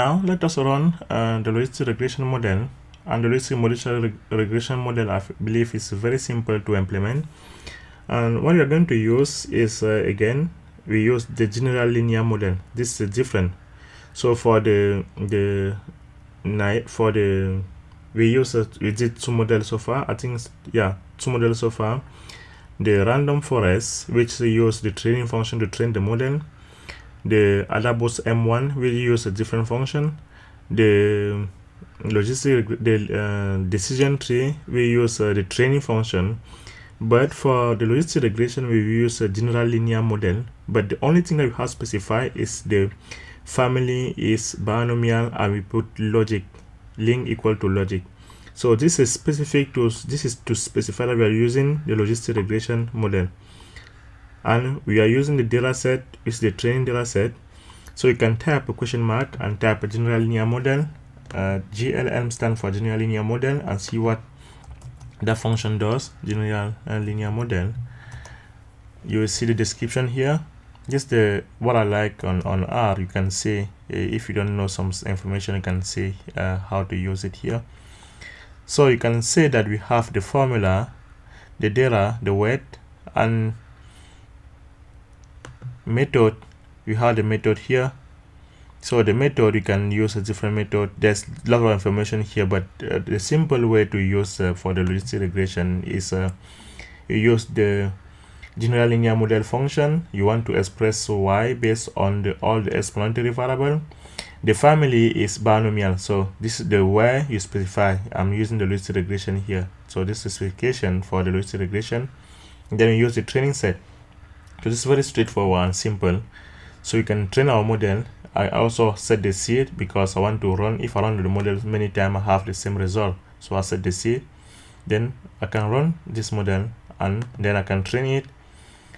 Now let us run the logistic regression model. And the logistic regression model, I believe, is very simple to implement. And what we are going to use is again, we use the general linear model. This is different. So for we did two models so far. I think, yeah, two models so far. The random forest, which we use the training function to train the model. The Adabos M1 will use a different function. The decision tree we use the training function. But for the logistic regression, we use a general linear model. But the only thing that we have specified is the family is binomial, and we put logic, link equal to logic. So this is specific to, this is to specify that we are using the logistic regression model. And we are using the data set, is the training data set. So you can type a question mark and type a general linear model. GLM stands for general linear model, and see what that function does. General linear model. You will see the description here. Just what I like on R. You can see if you don't know some information, you can see how to use it here. So you can say that we have the formula, the data, the weight, and method. We have the method here. So the method, you can use a different method. There's a lot of information here, but the simple way to use for the logistic regression is you use the general linear model function. You want to express y based on all the explanatory variable. The family is binomial, so this is the where you specify. I'm using the logistic regression here, so this is specification for the logistic regression. And then we use the training set. So this is very straightforward and simple. So you can train our model. I also set the seed because I want to run, if I run the model many times, I have the same result. So I set the seed, then I can run this model, and then I can train it.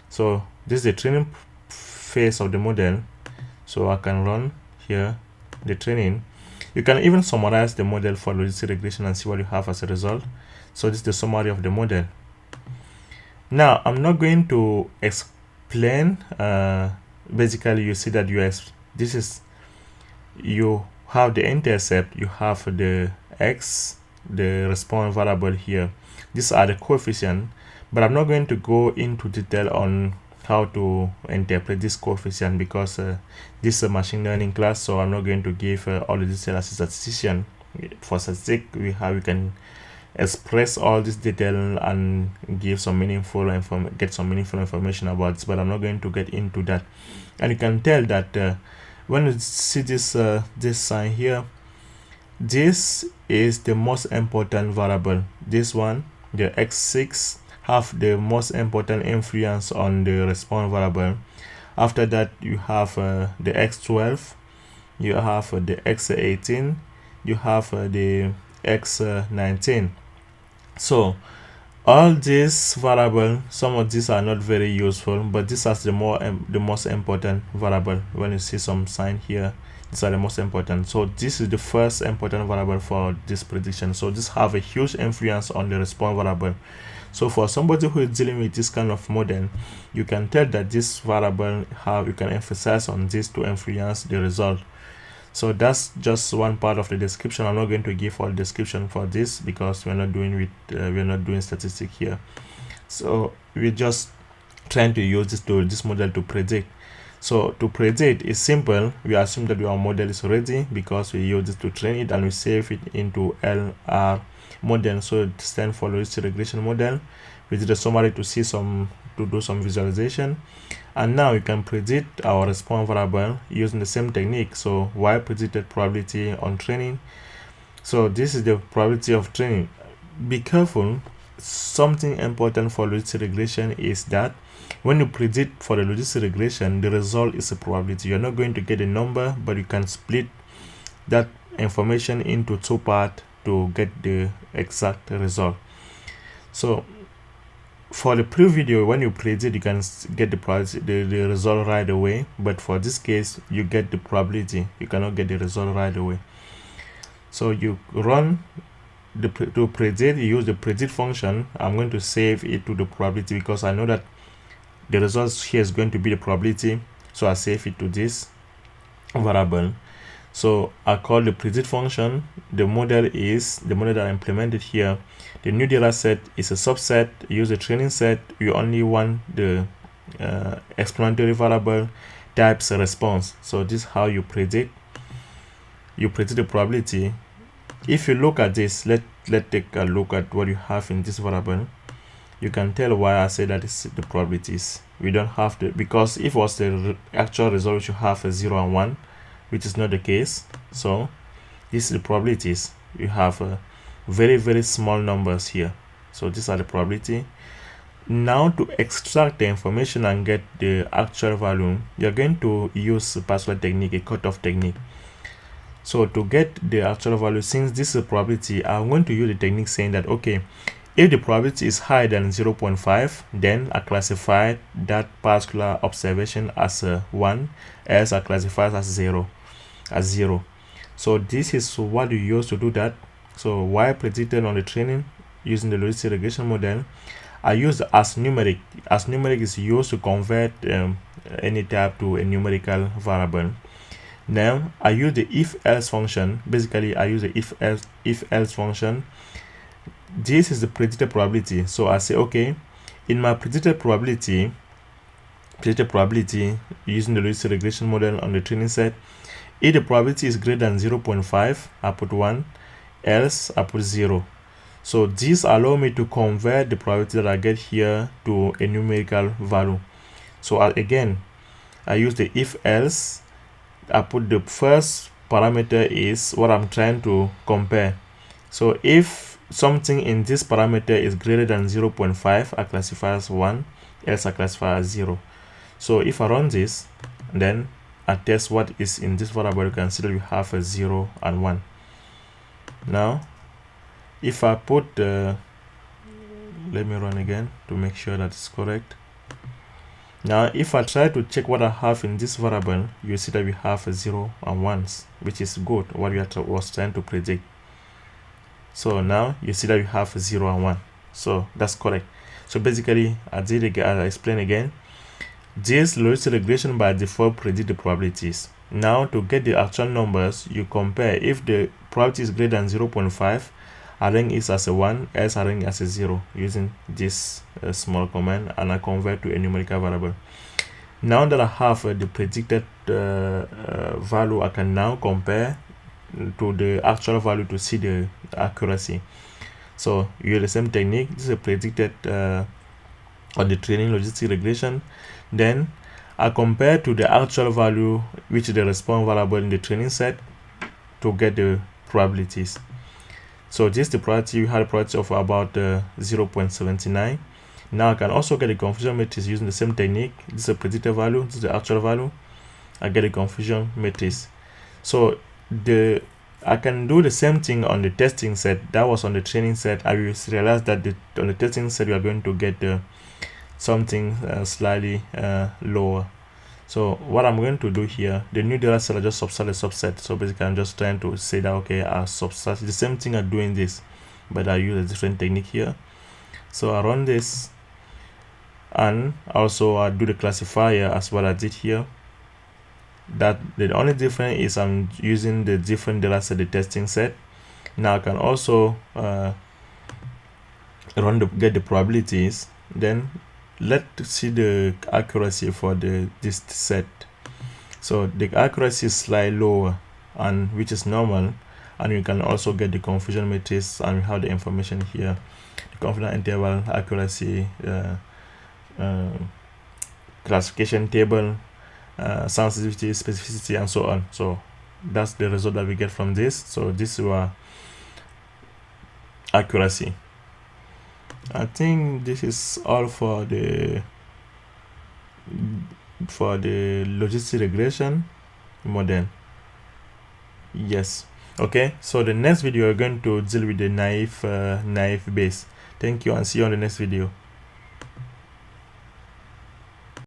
So this is the training phase of the model. So I can run here the training. You can even summarize the model for logistic regression and see what you have as a result. So this is the summary of the model. Now I'm not going to explain. Basically, you see that you have the intercept, you have the x, the response variable here. These are the coefficients, but I'm not going to go into detail on how to interpret this coefficient because this is a machine learning class, so I'm not going to give all the detail as a statistician. For statistics, we can express all this detail and give some meaningful get some meaningful information about this, but I'm not going to get into that. And you can tell that when you see this sign here, this is the most important variable. This one, the x6, have the most important influence on the response variable. After that, you have the x12, you have the x18, you have the x19. So all these variables, some of these are not very useful, but this is the most important variable. When you see some sign here, these are the most important. So this is the first important variable for this prediction. So this have a huge influence on the response variable. So for somebody who is dealing with this kind of model, you can tell that this variable, how you can emphasize on this to influence the result. So that's just one part of the description. I'm not going to give all description for this because we're not doing statistics here. So we're just trying to use this model to predict. So to predict is simple. We assume that our model is ready because we use this to train it, and we save it into LR model. So it stands for logistic regression model. We did a summary to do some visualization. And now you can predict our response variable using the same technique. So y predicted probability on training. So this is the probability of training. Be careful. Something important for logistic regression is that when you predict for the logistic regression, the result is a probability. You're not going to get a number, but you can split that information into two parts to get the exact result. So for the pre-video, when you predict, you can get the result right away, but for this case, you get the probability. You cannot get the result right away. So you run to predict, you use the predict function. I'm going to save it to the probability because I know that the results here is going to be the probability. So I save it to this variable. So I call the predict function. The model is the model that I implemented here. The new data set is a subset. Use the training set. You only want the explanatory variable types response. So this is how you predict. You predict the probability. If you look at this, let's take a look at what you have in this variable. You can tell why I say that is the probabilities. We don't have to, because if it was the actual result, we should have a 0 and 1, which is not the case. So this is the probabilities. You have very, very small numbers here. So these are the probability. Now to extract the information and get the actual value, you're going to use a partial technique, a cutoff technique. So to get the actual value, since this is a probability, I'm going to use the technique saying that, okay, if the probability is higher than 0.5, then I classify that particular observation as a 1, else I classify it as 0. So this is what you use to do that. So why predicted on the training using the logistic regression model, I use as numeric. As numeric is used to convert any type to a numerical variable. Now I use the if-else function. Basically, I use the if-else function. This is the predicted probability. So I say, okay, in my predicted probability using the logistic regression model on the training set, if the probability is greater than 0.5, I put 1, else I put 0. So this allows me to convert the probability that I get here to a numerical value. So again, I use the if-else. I put the first parameter is what I'm trying to compare. So if something in this parameter is greater than 0.5, I classify as 1, else I classify as 0. So if I run this, then I test what is in this variable, you can see that we have a 0 and 1. Now, if I put, let me run again to make sure that it's correct. Now, if I try to check what I have in this variable, you see that we have a 0 and 1s, which is good, what we was trying to predict. So now you see that we have a 0 and 1. So that's correct. So basically, I explain again. This logistic regression by default predict the probabilities. Now to get the actual numbers, you compare. If the probability is greater than 0.5, I rank it as a 1, else I rank it as a 0 using this small command, and I convert to a numerical variable. Now that I have the predicted value, I can now compare to the actual value to see the accuracy. So you use the same technique. This is a predicted on the training logistic regression. Then I compare to the actual value, which is the response variable in the training set, to get the probabilities. So this is the probability. We had a probability of about 0.79. Now I can also get the confusion matrix using the same technique. This is a predicted value, this is the actual value. I get a confusion matrix. So I can do the same thing on the testing set. That was on the training set. I realized that on the testing set we are going to get something slightly lower. So what I'm going to do here, the new data set, I just subset a subset. So basically I'm just trying to say that, okay, I subset the same thing I'm doing this, but I use a different technique here. So I run this, and also I do the classifier as what I did here. That the only difference is I'm using the different data set, the testing set. Now I can also get the probabilities. Then let's see the accuracy for this set. So the accuracy is slightly lower, and which is normal, and you can also get the confusion matrix, and we have the information here, the confidence interval, accuracy, classification table, sensitivity, specificity, and so on. So that's the result that we get from this. So this is our accuracy. I think this is all for the logistic regression model. Yes. Okay, so the next video we're going to deal with the naive Bayes. Thank you, and see you on the next video.